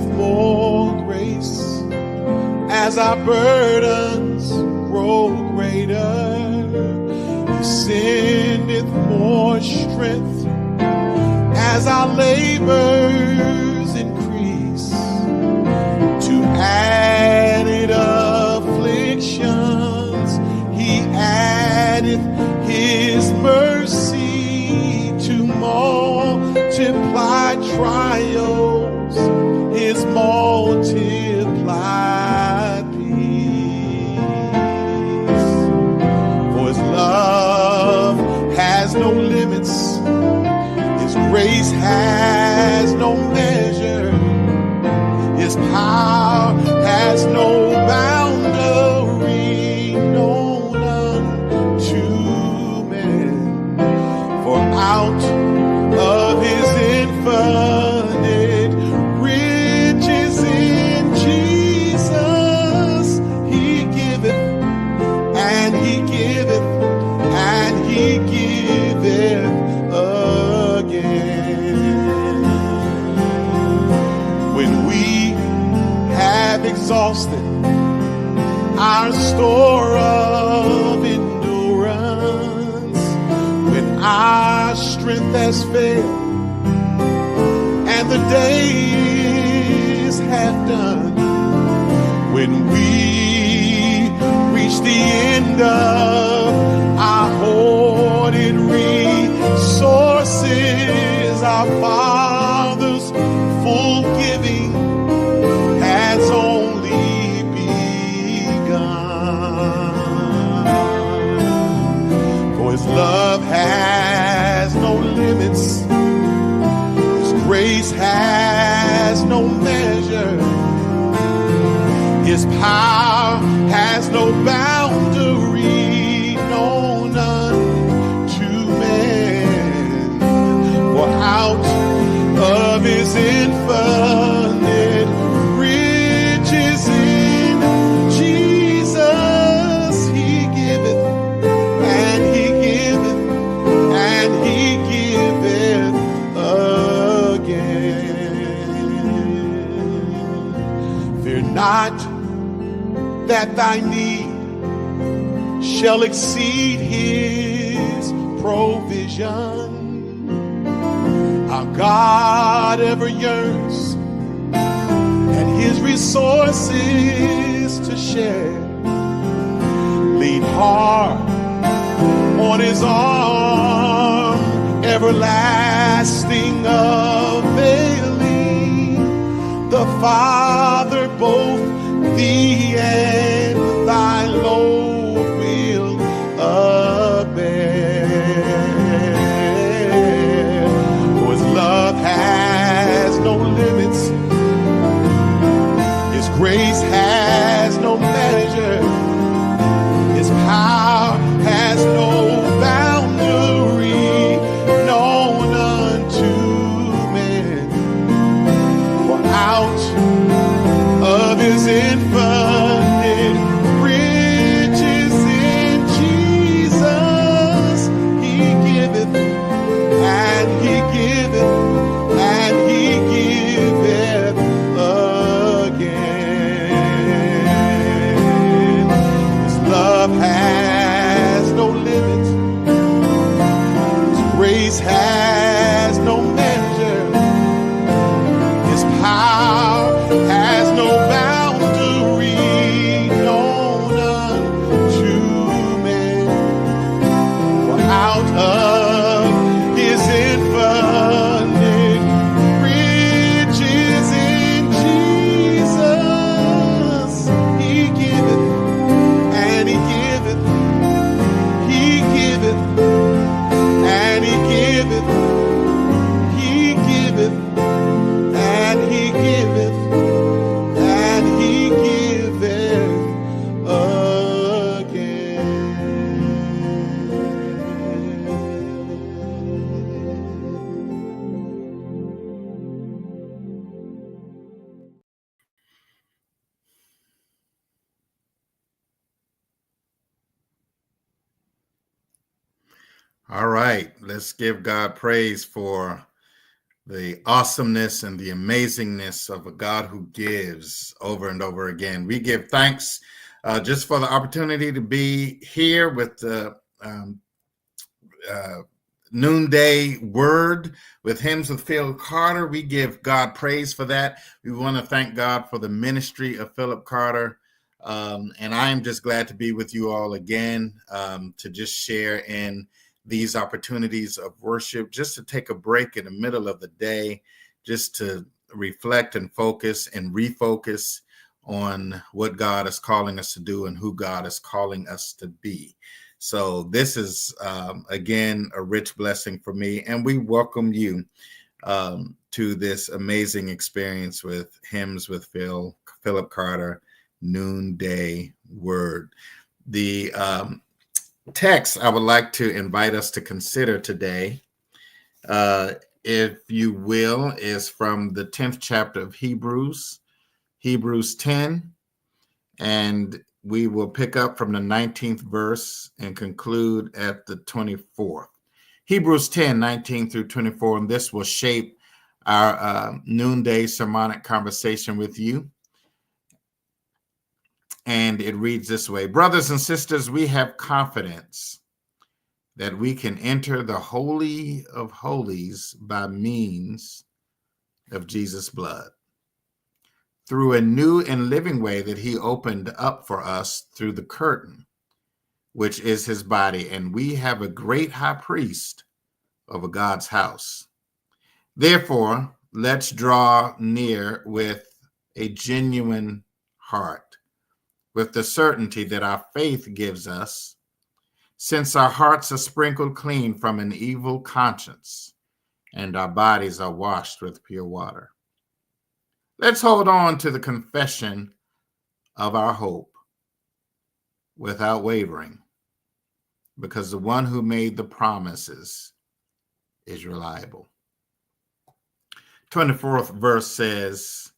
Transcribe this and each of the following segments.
more grace as our burdens grow greater. He sendeth more strength as our labors increase. To added afflictions he addeth his mercy. To multiply trials his multiplied peace. For his love has no limits, his grace has no measure, his power has no boundary known unto men. For out of his infinite riches in Jesus, he giveth, and he giveth, and he giveth again. When we have exhausted our store of endurance, when our strength has failed and the days have done, when we reach the end of our hoarded resources, our Father's full giving has only begun. For his love has no limits, his grace has no measure, his power has no boundary known unto man. For out of his infinite riches in Jesus, he giveth, and he giveth, and he giveth again. Fear not that thy need shall exceed his provision. Our God ever yearns and his resources to share. Lean hard on his arm, everlasting availing. The Father both thee and thy load will bear. For his love has no limits, his grace has no measure, his power has no boundary known unto man. For out of his infinite riches in Jesus, he giveth, and he giveth, and he giveth again. His love has no limits, his grace has no measure, his power has no boundary known unto man. For out of his infinite riches in Jesus, he giveth, and he giveth, he giveth, and he giveth, he giveth, and he giveth, and he giveth again. All right, let's give God praise for the awesomeness and the amazingness of a God who gives over and over again. We give thanks just for the opportunity to be here with the noonday word with hymns with Phil Carter. We give God praise for that. We want to thank God for the ministry of Philip Carter. And I am just glad to be with you all again, to just share in these opportunities of worship, just to take a break in the middle of the day, just to reflect and focus and refocus on what God is calling us to do and who God is calling us to be. So this is, again, a rich blessing for me, and we welcome you to this amazing experience with Hymns with Philip Carter, Noonday Word. The text I would like to invite us to consider today, if you will, is from the 10th chapter of Hebrews 10, and we will pick up from the 19th verse and conclude at the 24th. Hebrews 10, 19 through 24, and this will shape our noonday sermonic conversation with you. And it reads this way: brothers and sisters, we have confidence that we can enter the Holy of Holies by means of Jesus' blood, through a new and living way that he opened up for us through the curtain, which is his body. And we have a great high priest over God's house. Therefore, let's draw near with a genuine heart, with the certainty that our faith gives us, since our hearts are sprinkled clean from an evil conscience and our bodies are washed with pure water. Let's hold on to the confession of our hope without wavering, because the one who made the promises is reliable. 24th verse says,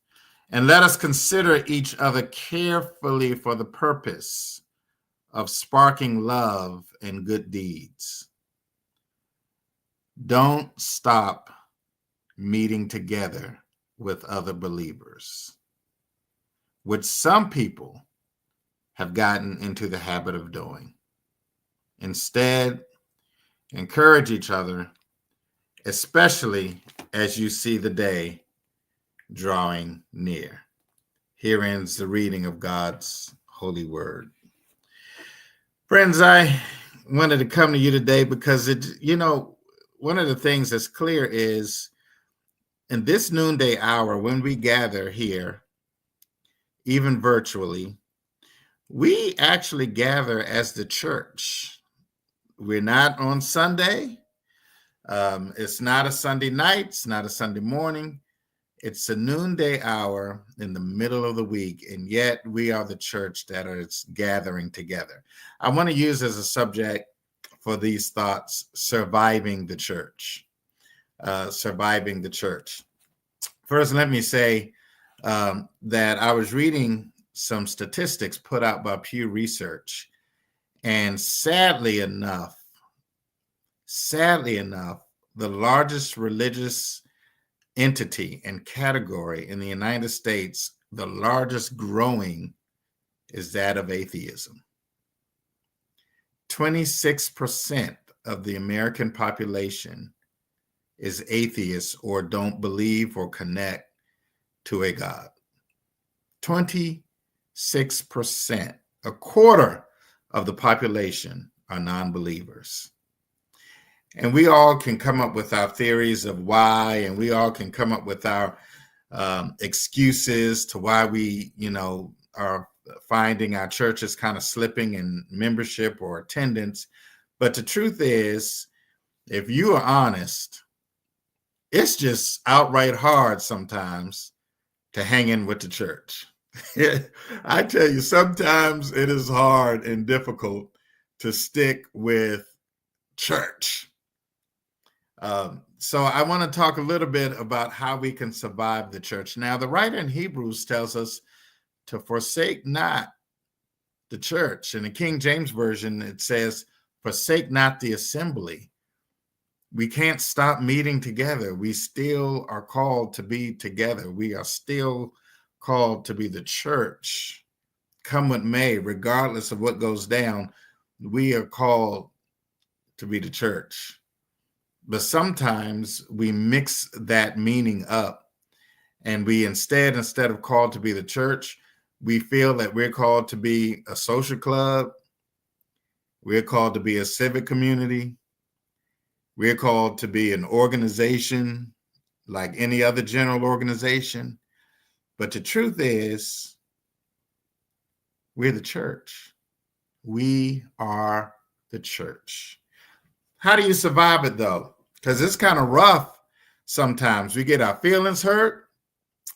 and let us consider each other carefully for the purpose of sparking love and good deeds. Don't stop meeting together with other believers, which some people have gotten into the habit of doing. Instead, encourage each other, especially as you see the day drawing near. Here ends the reading of God's holy word. Friends, I wanted to come to you today because one of the things that's clear is in this noonday hour, when we gather here, even virtually, we actually gather as the church. We're not on Sunday. It's not a Sunday night. It's not a Sunday morning. It's a noonday hour in the middle of the week, and yet we are the church that is gathering together. I want to use as a subject for these thoughts, surviving the church. Surviving the church. First, let me say that I was reading some statistics put out by Pew Research, and sadly enough, the largest religious entity and category in the United States, the largest growing, is that of atheism. 26% of the American population is atheist or don't believe or connect to a God. 26%, a quarter of the population are non-believers. And we all can come up with our theories of why, and we all can come up with our excuses to why we, are finding our churches kind of slipping in membership or attendance. But the truth is, if you are honest, it's just outright hard sometimes to hang in with the church. I tell you, sometimes it is hard and difficult to stick with church. So I want to talk a little bit about how we can survive the church. Now, the writer in Hebrews tells us to forsake not the church. In the King James Version, it says, forsake not the assembly We can't stop meeting together. We still are called to be together. We are still called to be the church. Come what may, regardless of what goes down, we are called to be the church. But sometimes we mix that meaning up, and we instead of called to be the church, we feel that we're called to be a social club. We're called to be a civic community. We're called to be an organization like any other general organization. But the truth is, we're the church. We are the church. How do you survive it, though? Because it's kind of rough sometimes. We get our feelings hurt.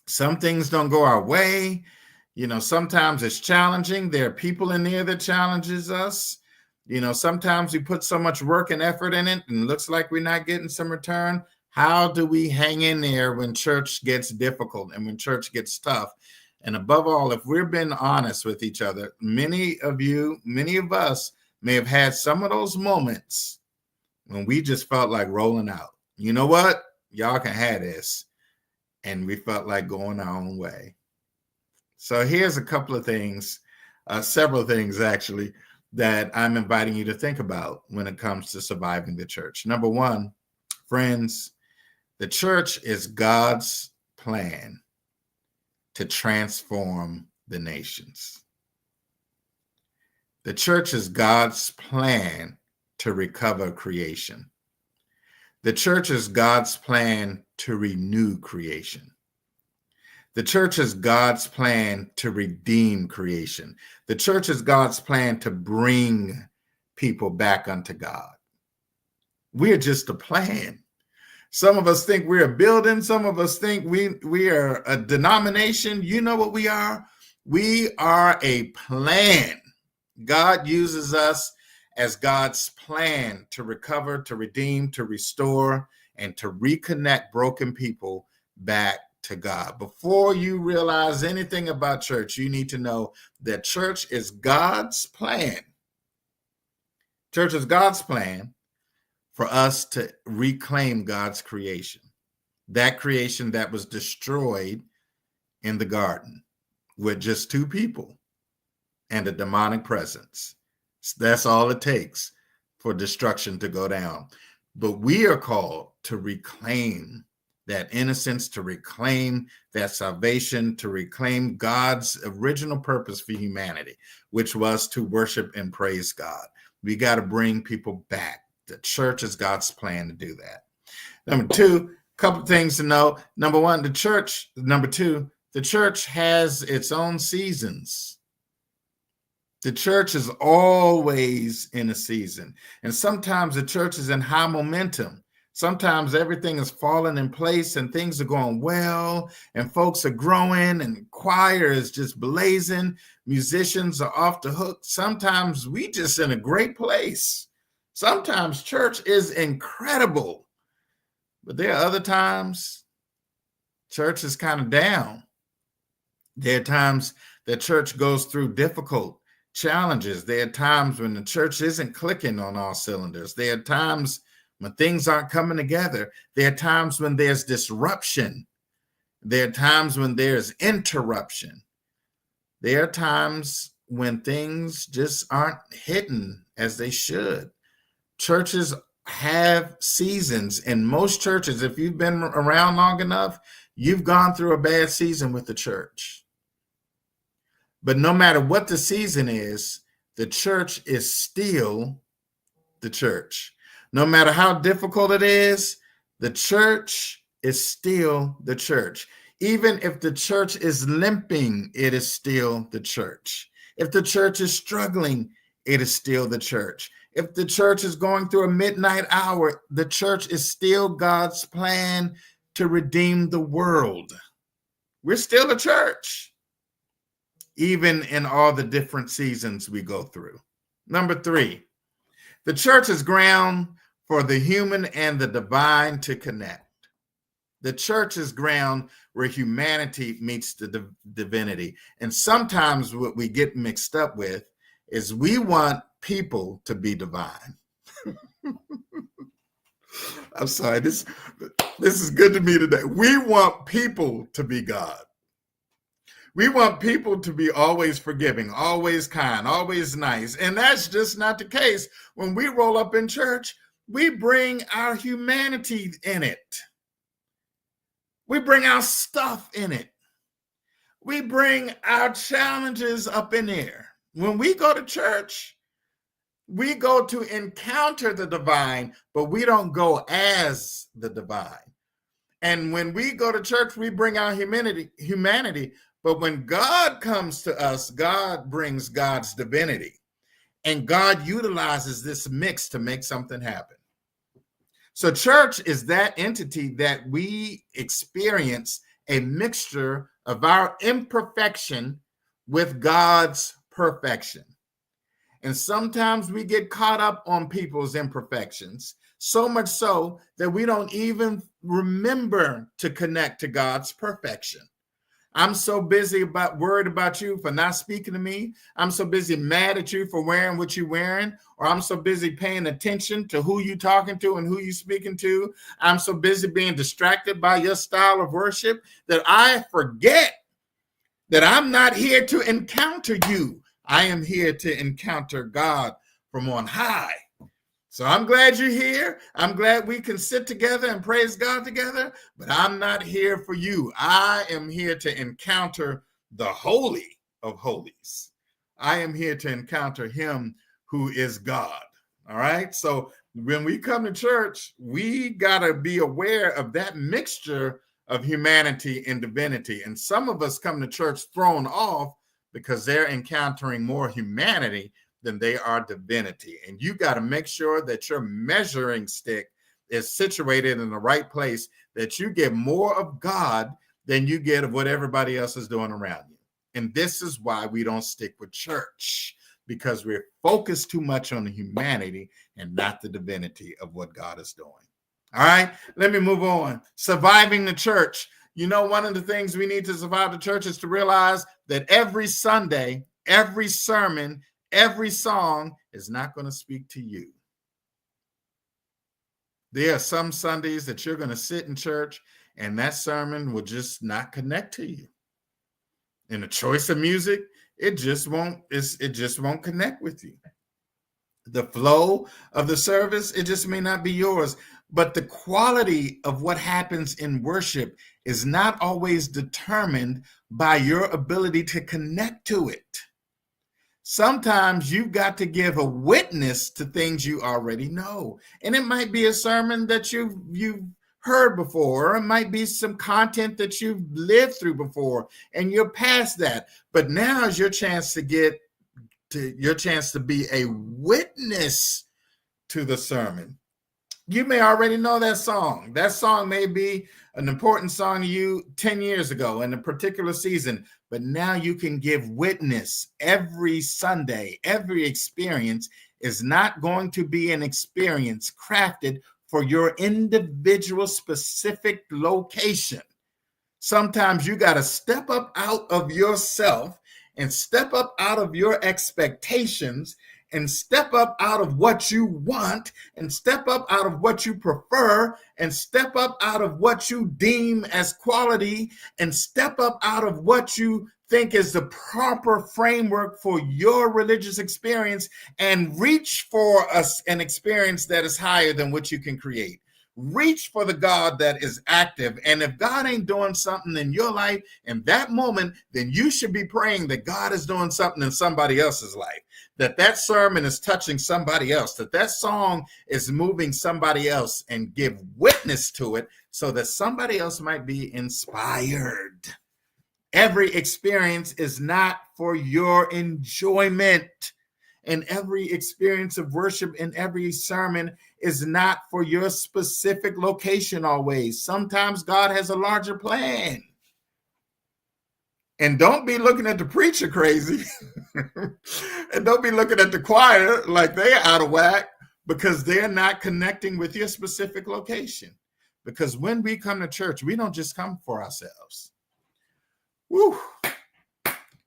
Some things don't go our way. Sometimes it's challenging. There are people in there that challenges us. Sometimes we put so much work and effort in it and it looks like we're not getting some return. How do we hang in there when church gets difficult and when church gets tough? And above all, if we're being honest with each other, many of us may have had some of those moments when we just felt like rolling out. You know what? Y'all can have this. And we felt like going our own way. So here's a couple of things, several things actually, that I'm inviting you to think about when it comes to surviving the church. Number one, friends, the church is God's plan to transform the nations. The church is God's plan to recover creation. The church is God's plan to renew creation. The church is God's plan to redeem creation. The church is God's plan to bring people back unto God. We're just a plan. Some of us think we're a building. Some of us think we are a denomination. You know what we are? We are a plan. God uses us as God's plan to recover, to redeem, to restore, and to reconnect broken people back to God. Before you realize anything about church, you need to know that church is God's plan. Church is God's plan for us to reclaim God's creation, that creation that was destroyed in the garden with just two people and a demonic presence. That's all it takes for destruction to go down. But we are called to reclaim that innocence, to reclaim that salvation, to reclaim God's original purpose for humanity, which was to worship and praise God. We got to bring people back. The church is God's plan to do that. Number two, a couple of things to know. Number one, the church. Number two, the church has its own seasons. The church is always in a season. And sometimes the church is in high momentum. Sometimes everything is falling in place and things are going well and folks are growing and choir is just blazing. Musicians are off the hook. Sometimes we just in a great place. Sometimes church is incredible. But there are other times church is kind of down. There are times that church goes through difficult challenges. There are times when the church isn't clicking on all cylinders. There are times when things aren't coming together. There are times when there's disruption. There are times when there's interruption. There are times when things just aren't hitting as they should. Churches have seasons, and most churches, if you've been around long enough, you've gone through a bad season with the church. But no matter what the season is, the church is still the church. No matter how difficult it is, the church is still the church. Even if the church is limping, it is still the church. If the church is struggling, it is still the church. If the church is going through a midnight hour, the church is still God's plan to redeem the world. We're still a church, even in all the different seasons we go through. Number three, the church is ground for the human and the divine to connect. The church is ground where humanity meets the divinity. And sometimes what we get mixed up with is we want people to be divine. I'm sorry. This is good to me today. We want people to be God. We want people to be always forgiving, always kind, always nice. And that's just not the case. When we roll up in church, we bring our humanity in it. We bring our stuff in it. We bring our challenges up in there. When we go to church, we go to encounter the divine, but we don't go as the divine. And when we go to church, we bring our humanity. But when God comes to us, God brings God's divinity. And God utilizes this mix to make something happen. So church is that entity that we experience a mixture of our imperfection with God's perfection. And sometimes we get caught up on people's imperfections, so much so that we don't even remember to connect to God's perfection. I'm so busy worried about you for not speaking to me. I'm so busy mad at you for wearing what you're wearing, or I'm so busy paying attention to who you're talking to and who you're speaking to. I'm so busy being distracted by your style of worship that I forget that I'm not here to encounter you. I am here to encounter God from on high. So I'm glad you're here. I'm glad we can sit together and praise God together, but I'm not here for you. I am here to encounter the Holy of Holies. I am here to encounter him who is God. All right. So when we come to church, we got to be aware of that mixture of humanity and divinity. And some of us come to church thrown off because they're encountering more humanity than they are divinity. And you got to make sure that your measuring stick is situated in the right place, that you get more of God than you get of what everybody else is doing around you. And this is why we don't stick with church, because we're focused too much on the humanity and not the divinity of what God is doing. All right, let me move on. Surviving the church. You know, one of the things we need to survive the church is to realize that every Sunday, every sermon, every song is not going to speak to you. There are some Sundays that you're going to sit in church and that sermon will just not connect to you. And the choice of music, it just won't connect with you. The flow of the service, it just may not be yours. But the quality of what happens in worship is not always determined by your ability to connect to it. Sometimes you've got to give a witness to things you already know. And it might be a sermon that you've heard before, or it might be some content that you've lived through before and you're past that. But now is your chance to be a witness to the sermon. You may already know that song. That song may be an important song to you 10 years ago in a particular season, but now you can give witness. Every Sunday, every experience is not going to be an experience crafted for your individual specific location. Sometimes you got to step up out of yourself and step up out of your expectations and step up out of what you want and step up out of what you prefer and step up out of what you deem as quality and step up out of what you think is the proper framework for your religious experience and reach for an experience that is higher than what you can create. Reach for the God that is active. And if God ain't doing something in your life in that moment, then you should be praying that God is doing something in somebody else's life, that sermon is touching somebody else, that song is moving somebody else, and give witness to it so that somebody else might be inspired. Every experience is not for your enjoyment. And every experience of worship and every sermon is not for your specific location always. Sometimes God has a larger plan. And don't be looking at the preacher crazy. And don't be looking at the choir like they're out of whack because they're not connecting with your specific location. Because when we come to church, we don't just come for ourselves. Woo.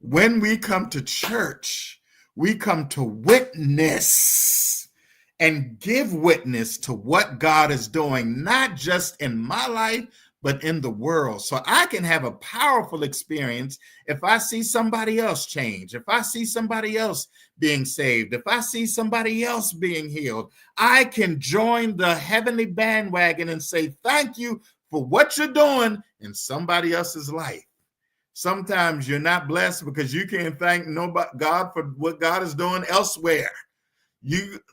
When we come to church, we come to witness. and give witness to what God is doing, not just in my life, but in the world. So I can have a powerful experience if I see somebody else change, if I see somebody else being saved, if I see somebody else being healed. I can join the heavenly bandwagon and say, thank you for what you're doing in somebody else's life. Sometimes you're not blessed because you can't thank nobody, God, for what God is doing elsewhere.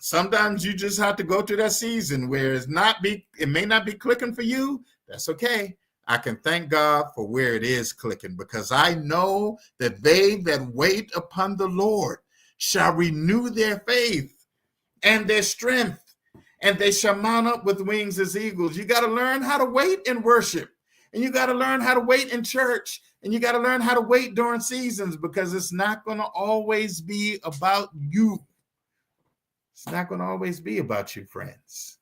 Sometimes you just have to go through that season where it may not be clicking for you. That's okay. I can thank God for where it is clicking, because I know that they that wait upon the Lord shall renew their faith and their strength, and they shall mount up with wings as eagles. You got to learn how to wait in worship, and you got to learn how to wait in church, and you got to learn how to wait during seasons, because it's not going to always be about you. It's not going to always be about you, friends.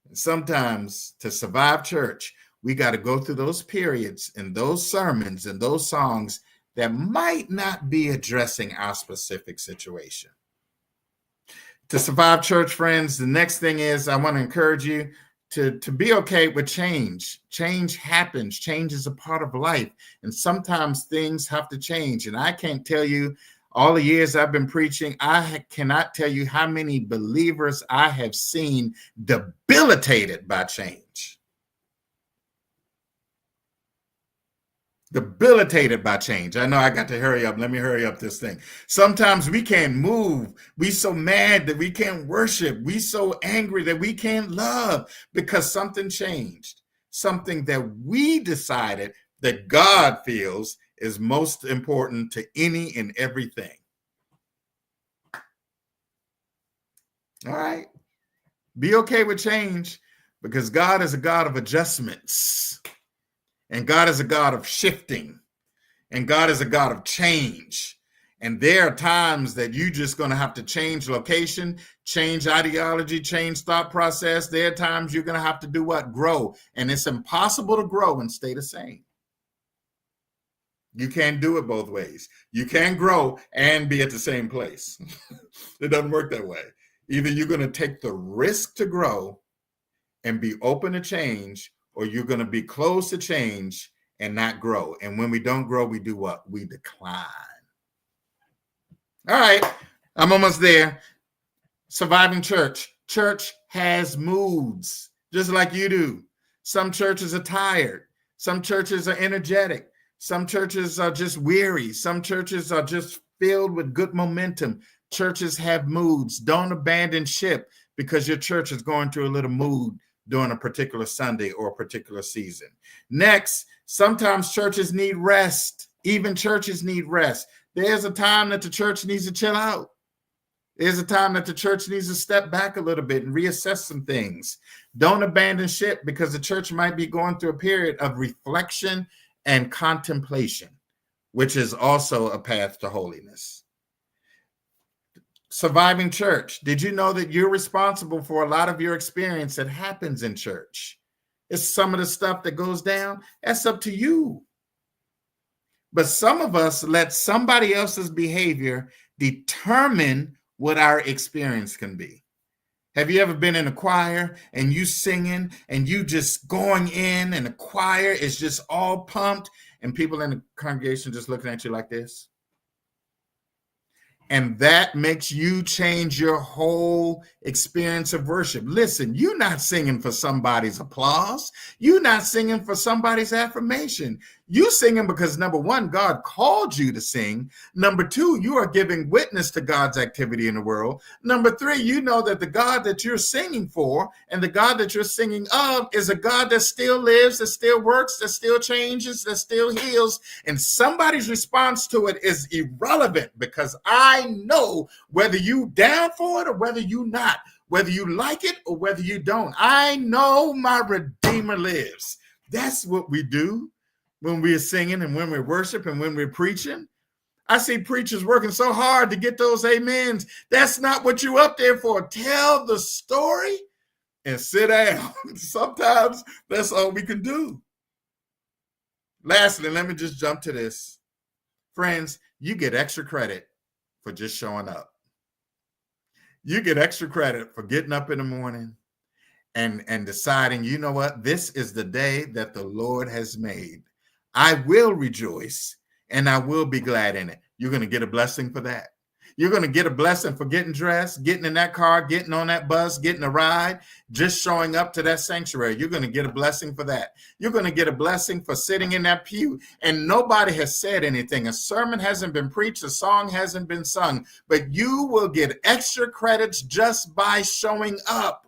And sometimes to survive church, we got to go through those periods and those sermons and those songs that might not be addressing our specific situation. To survive church, friends, the next thing is I want to encourage you to be okay with change. Change happens. Change is a part of life. And sometimes things have to change. And I can't tell you, all the years I've been preaching, I cannot tell you how many believers I have seen debilitated by change. Debilitated by change. I know I got to hurry up. Let me hurry up this thing. Sometimes we can't move. We so mad that we can't worship. We so angry that we can't love because something changed. Something that we decided that God feels is most important to any and everything. All right. Be okay with change, because God is a God of adjustments, and God is a God of shifting, and God is a God of change. And there are times that you're just going to have to change location, change ideology, change thought process. There are times you're going to have to do what? Grow. And it's impossible to grow and stay the same. You can't do it both ways. You can't grow and be at the same place. It doesn't work that way. Either you're going to take the risk to grow and be open to change, or you're going to be close to change and not grow. And when we don't grow, we do what? We decline. All right, I'm almost there. Surviving church. Church has moods, just like you do. Some churches are tired. Some churches are energetic. Some churches are just weary. Some churches are just filled with good momentum. Churches have moods. Don't abandon ship because your church is going through a little mood during a particular Sunday or a particular season. Next, sometimes churches need rest. Even churches need rest. There's a time that the church needs to chill out. There's a time that the church needs to step back a little bit and reassess some things. Don't abandon ship because the church might be going through a period of reflection and contemplation, which is also a path to holiness. Surviving church. Did you know that you're responsible for a lot of your experience that happens in church? It's some of the stuff that goes down. That's up to you. But some of us let somebody else's behavior determine what our experience can be. Have you ever been in a choir and you singing and you just going in, and the choir is just all pumped and people in the congregation just looking at you like this? And that makes you change your whole experience of worship. Listen, you're not singing for somebody's applause. You're not singing for somebody's affirmation. You're singing because, number one, God called you to sing. Number two, you are giving witness to God's activity in the world. Number three, you know that the God that you're singing for and the God that you're singing of is a God that still lives, that still works, that still changes, that still heals. And somebody's response to it is irrelevant, because I know whether you down for it or whether you not, whether you like it or whether you don't. I know my Redeemer lives. That's what we do when we're singing and when we're worshiping and when we're preaching. I see preachers working so hard to get those amens. That's not what you're up there for. Tell the story and sit down. Sometimes that's all we can do. Lastly, let me just jump to this. Friends, you get extra credit for just showing up. You get extra credit for getting up in the morning and deciding, you know what, this is the day that the Lord has made. I will rejoice and I will be glad in it. You're going to get a blessing for that. You're going to get a blessing for getting dressed, getting in that car, getting on that bus, getting a ride, just showing up to that sanctuary. You're going to get a blessing for that. You're going to get a blessing for sitting in that pew and nobody has said anything. A sermon hasn't been preached, a song hasn't been sung, but you will get extra credits just by showing up.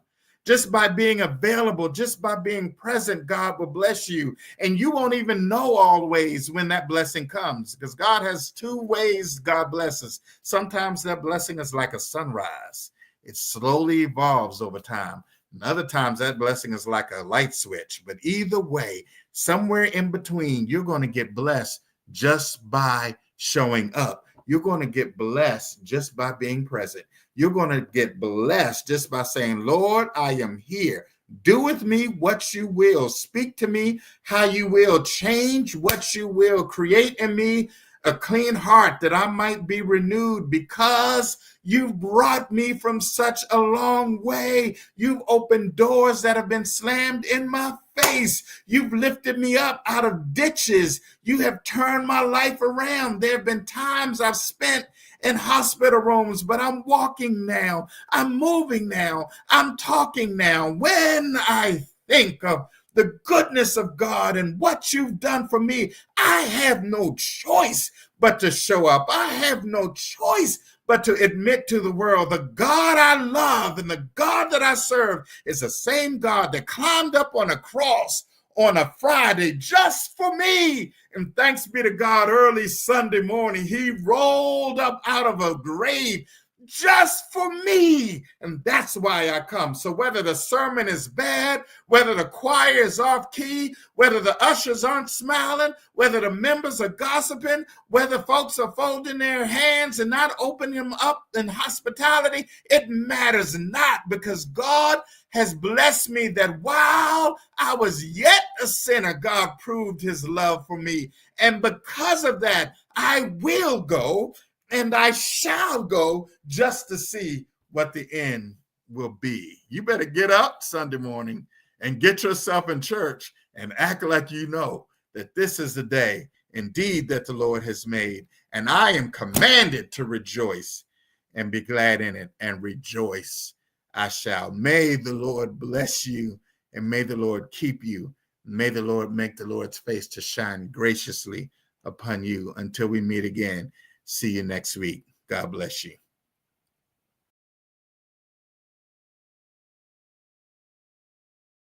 Just by being available, just by being present, God will bless you. And you won't even know always when that blessing comes, because God has two ways God blesses. Sometimes that blessing is like a sunrise. It slowly evolves over time. And other times that blessing is like a light switch. But either way, somewhere in between, you're going to get blessed just by showing up. You're going to get blessed just by being present. You're going to get blessed just by saying, Lord, I am here. Do with me what you will. Speak to me how you will. Change what you will. Create in me a clean heart that I might be renewed, because you've brought me from such a long way. You've opened doors that have been slammed in my face. You've lifted me up out of ditches. You have turned my life around. There have been times I've spent in hospital rooms, but I'm walking now. I'm moving now. I'm talking now. When I think of the goodness of God and what you've done for me, I have no choice but to show up. I have no choice but to admit to the world, the God I love and the God that I serve is the same God that climbed up on a cross on a Friday just for me. And thanks be to God, early Sunday morning, he rolled up out of a grave just for me. And that's why I come. So whether the sermon is bad, whether the choir is off key, whether the ushers aren't smiling, whether the members are gossiping, whether folks are folding their hands and not opening them up in hospitality, it matters not, because God has blessed me that while I was yet a sinner, God proved his love for me. And because of that, I will go and I shall go just to see what the end will be. You better get up Sunday morning and get yourself in church and act like you know that this is the day indeed that the Lord has made. And I am commanded to rejoice and be glad in it, and rejoice I shall. May the Lord bless you, and may the Lord keep you. May the Lord make the Lord's face to shine graciously upon you. Until we meet again, see you next week. God bless you.